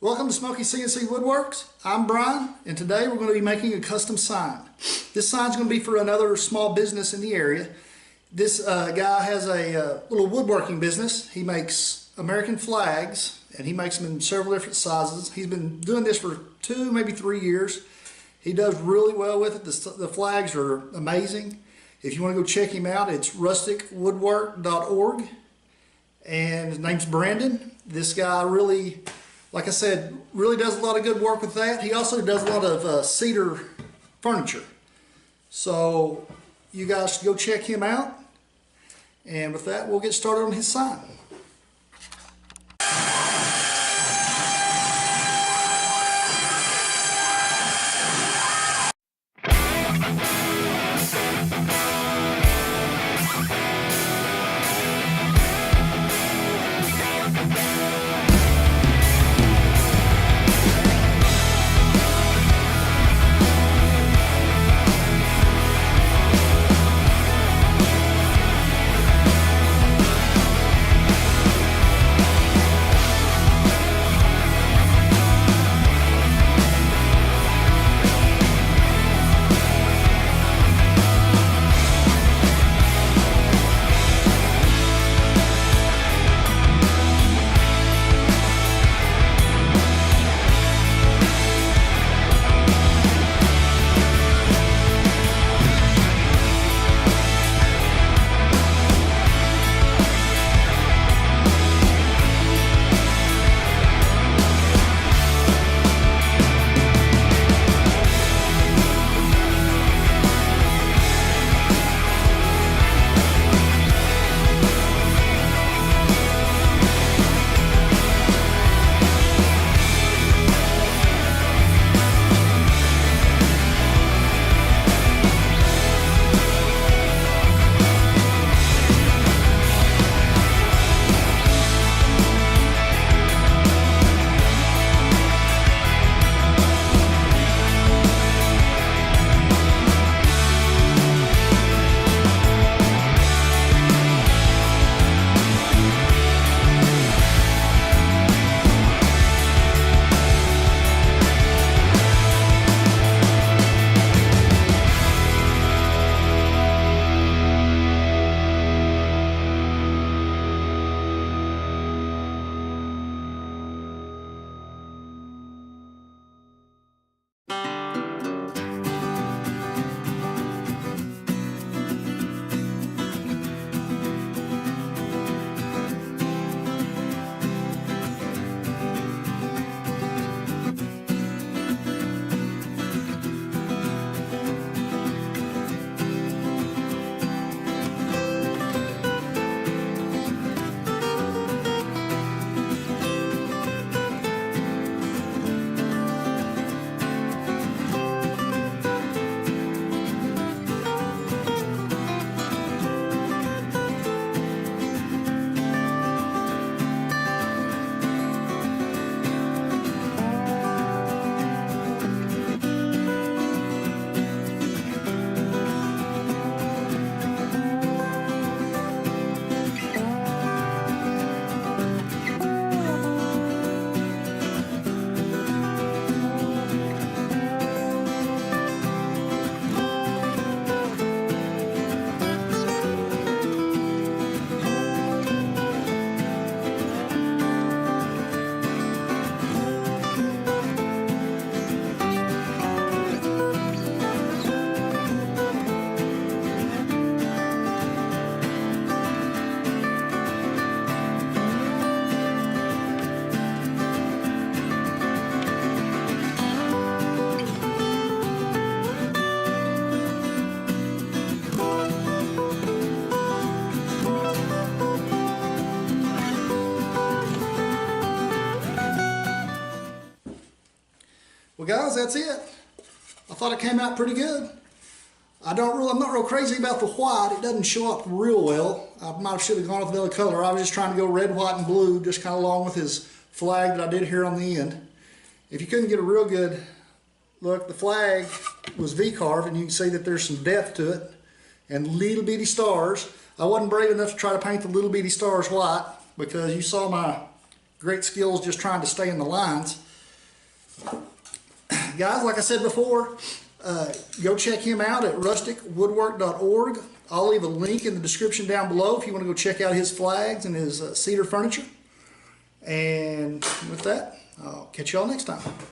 Welcome to Smoky CNC Woodworks. I'm Brian, and today we're going to be making a custom sign. This sign's going to be for another small business in the area. This guy has a little woodworking business. He makes American flags, and he makes them in several different sizes. He's been doing this for 2, maybe 3 years. He does really well with it. The flags are amazing. If you want to go check him out, it's rusticwoodwork.org. And his name's Brandon. This guy really, like I said, really does a lot of good work with that. He also does a lot of cedar furniture. So you guys go check him out. And with that, we'll get started on his sign. Well guys, that's it. I thought it came out pretty good. I'm not real crazy about the white. It doesn't show up real well. I should have gone with another color. I was just trying to go red, white, and blue, just kind of along with his flag that I did here on the end. If you couldn't get a real good look, the flag was V-carved, and you can see that there's some depth to it, and little bitty stars. I wasn't brave enough to try to paint the little bitty stars white because you saw my great skills just trying to stay in the lines. Guys, like I said before, go check him out at rusticwoodwork.org. I'll leave a link in the description down below if you want to go check out his flags and his cedar furniture. And with that, I'll catch y'all next time.